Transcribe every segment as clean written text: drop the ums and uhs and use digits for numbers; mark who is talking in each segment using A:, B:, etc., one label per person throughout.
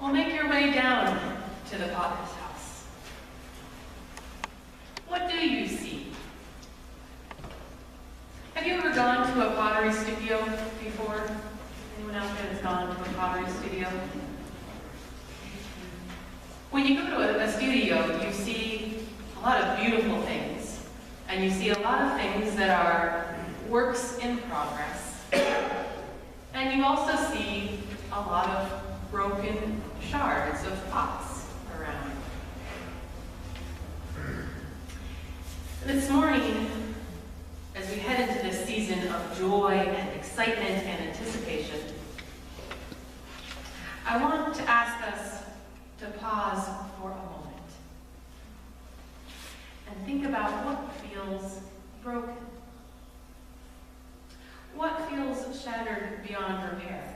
A: Well, make your way down to the potter's house. What do you see? Have you ever gone to a pottery studio before? Anyone out there that's gone to a pottery studio? When you go to a studio, you see a lot of beautiful things. And you see a lot of things that are works in progress. And you also see a lot of broken shards of pots around. This morning, as we head into this season of joy and excitement and anticipation, I want to ask us to pause for a moment and think about what feels broken. What feels shattered beyond repair?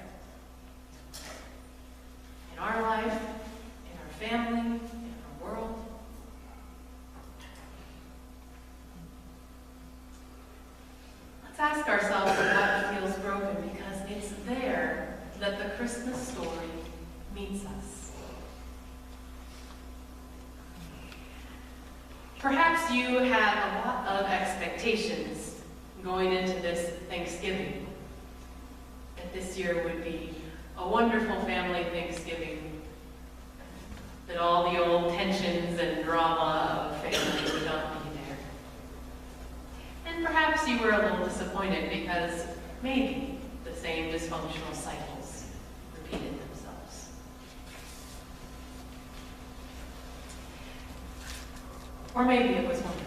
A: In our life, in our family, in our world. Let's ask ourselves what feels broken, because it's there that the Christmas story meets us. Perhaps you had a lot of expectations going into this Thanksgiving, that this year would be a wonderful family Thanksgiving, that all the old tensions and drama of family would not be there. And perhaps you were a little disappointed because maybe the same dysfunctional cycles repeated themselves. Or maybe it was wonderful.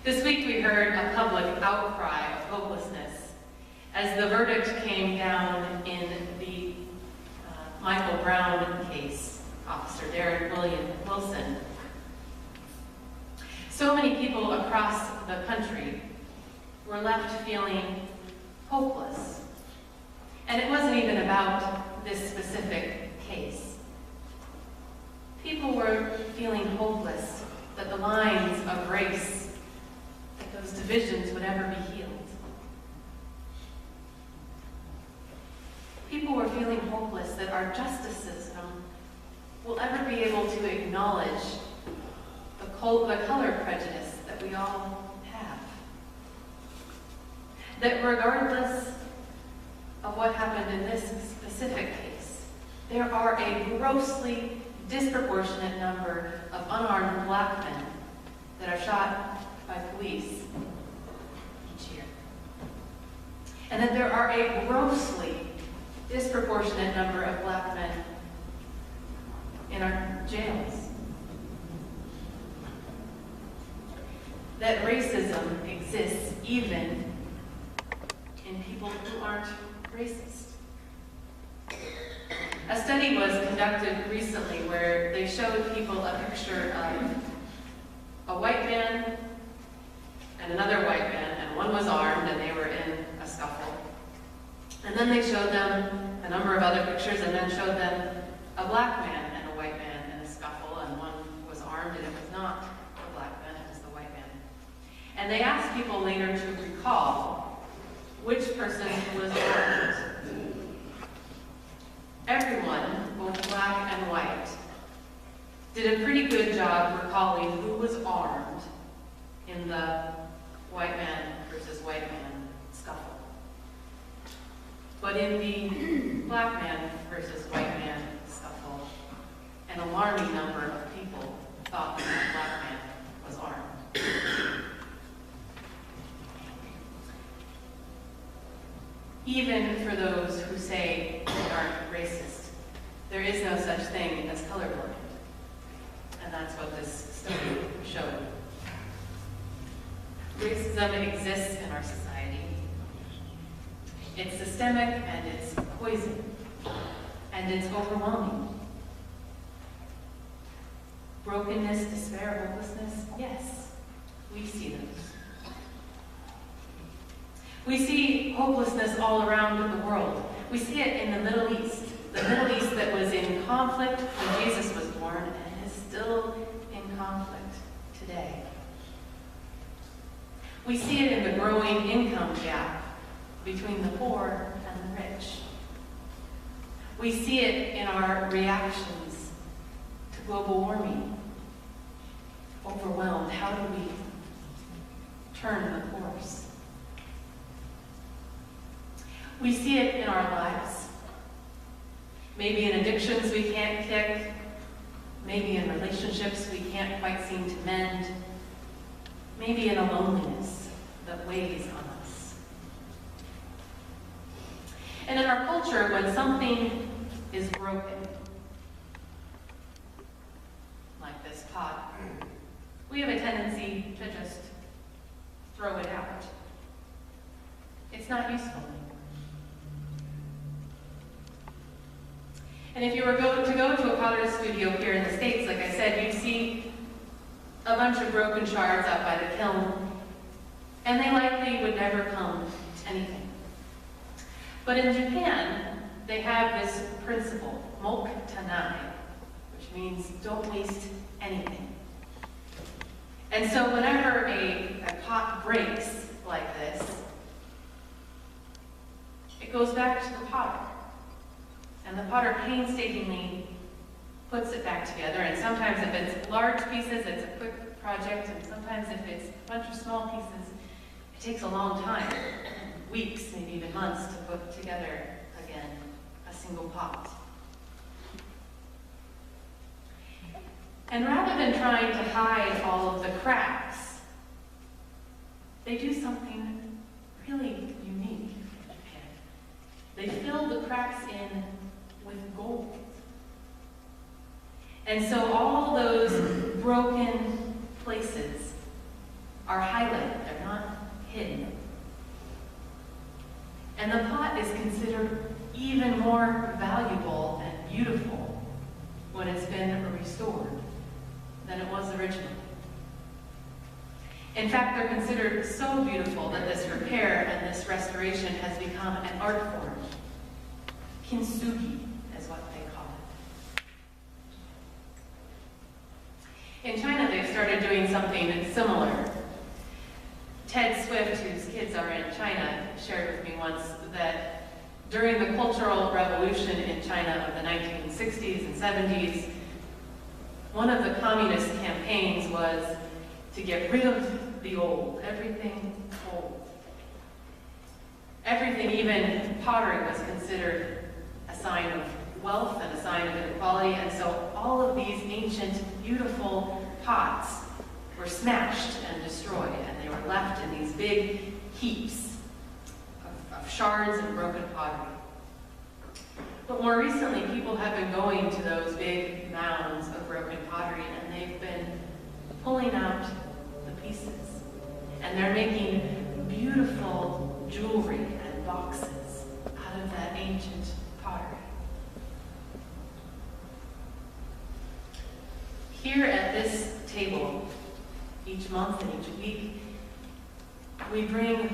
A: This week we heard a public outcry of hopelessness as the verdict came down in the Michael Brown case, Officer Darren Wilson. So many people across the country were left feeling hopeless. And it wasn't even about this specific case. People were feeling hopeless that the lines of race, that those divisions would ever be healed. People were feeling hopeless that our justice system will ever be able to acknowledge the color prejudice that we all have. That regardless of what happened in this specific case, there are a grossly disproportionate number of unarmed black men that are shot by police each year. And that there are a grossly disproportionate number of black men in our jails. That racism exists even in people who aren't racist. A study was conducted recently where they showed people a picture of a white man and another white man, and one was armed and they were in a scuffle. And then they showed them a number of other pictures and then showed them a black man and a white man in a scuffle, and one was armed and it was not the black man, it was the white man. And they asked people later to recall which person was armed. Everyone, both black and white, did a pretty good job recalling who was armed in the white man versus white man scuffle. But in the black man versus white man scuffle, an alarming number of people thought that the black man was armed. Even for those who say they aren't racist, there is no such thing as colorblind. And that's what this study showed. Racism exists in our society. It's systemic and it's poison. And it's overwhelming. Brokenness, despair, hopelessness, yes, we see those. We see hopelessness all around the world. We see it in the Middle East that was in conflict when Jesus was born and is still in conflict today. We see it in the growing income gap between the poor and the rich. We see it in our reactions to global warming. Overwhelmed, how do we turn the course? We see it in our lives. Maybe in addictions we can't kick, maybe in relationships we can't quite seem to mend, maybe in a loneliness that weighs on us. And in our culture, when something is broken, like this pot, we have a tendency to just throw it out. It's not useful anymore. And if you were to go to a potter's studio here in the States, like I said, you'd see a bunch of broken shards out by the kiln, and they likely would never come to anything. But in Japan, they have this principle, mok tanai, which means don't waste anything. And so whenever a pot breaks like this, it goes back to the potter. And the potter painstakingly puts it back together. And sometimes if it's large pieces, it's a quick project. And sometimes if it's a bunch of small pieces, it takes a long time, weeks, maybe even months, to put together again a single pot. And rather than trying to hide all of the cracks, they do something really unique in Japan. They fill the cracks in with gold. And so all those broken places are highlighted, they're not hidden. And the pot is considered even more valuable and beautiful when it's been restored than it was originally. In fact, they're considered so beautiful that this repair and this restoration has become an art form. Kintsugi is what they call it. In China, they've started doing something similar. Ted Swift, whose kids are in China, shared with me once that during the Cultural Revolution in China of the 1960s and 70s, one of the communist campaigns was to get rid of the old, everything old. Everything, even pottery, was considered a sign of wealth and a sign of inequality, and so all of these ancient, beautiful pots were smashed and destroyed, and they were left in these big heaps of shards and broken pottery. But more recently, people have been going to those big mounds of broken pottery, and they've been pulling out the pieces. And they're making beautiful jewelry and boxes out of that ancient pottery. Here at this table, each month and each week, we bring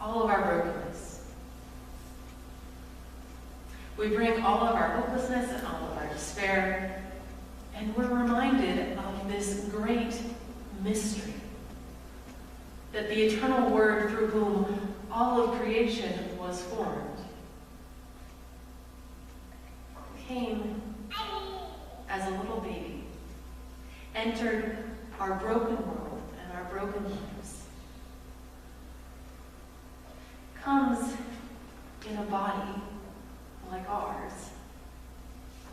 A: all of our brokenness. We bring all of our hopelessness and all of our despair, and we're reminded of this great mystery, that the eternal Word through whom all of creation was formed came as a little baby, entered our broken world and our broken lives, comes in a body like ours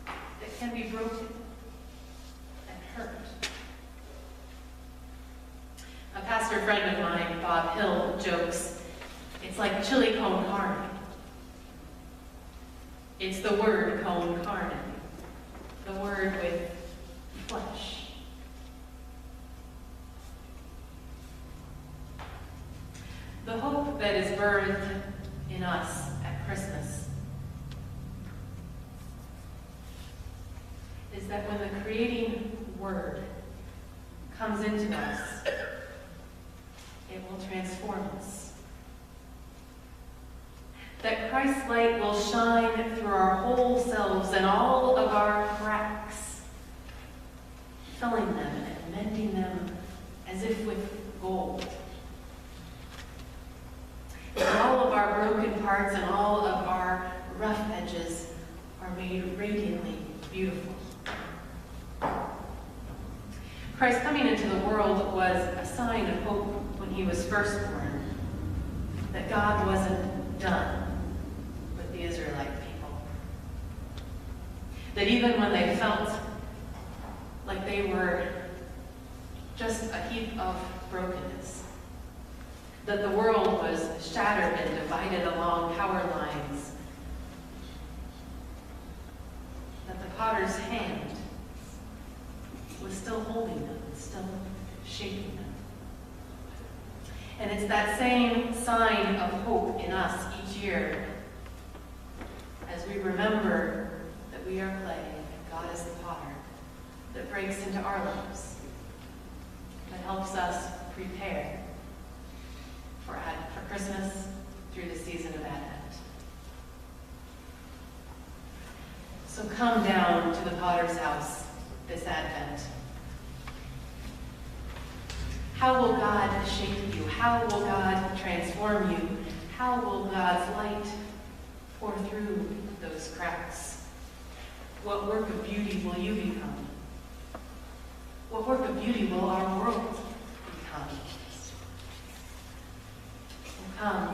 A: that can be broken and hurt. A pastor friend of mine, Bob Hill, jokes, it's like chili con carne. It's the word con carne, the word with flesh. The hope that is birthed in us at Christmas is that when the creating Word comes into us, it will transform us. That Christ's light will shine through our whole selves and all of our cracks, filling them and mending them as if with gold. And all of our broken parts and all of our rough edges are made radiantly beautiful. Christ coming into the world was a sign of hope when he was first born, that God wasn't done with the Israelite people. That even when they felt like they were just a heap of brokenness, that the world was shattered and divided along power lines, that the potter's hand was still holding them, still shaping them. And it's that same sign of hope in us each year as we remember that we are clay and God is the potter, that breaks into our lives, that helps us prepare for Christmas through the season of Advent. So come down to the potter's house this Advent. How will God shape you? How will God transform you? How will God's light pour through those cracks? What work of beauty will you become? What work of beauty will our world become? Come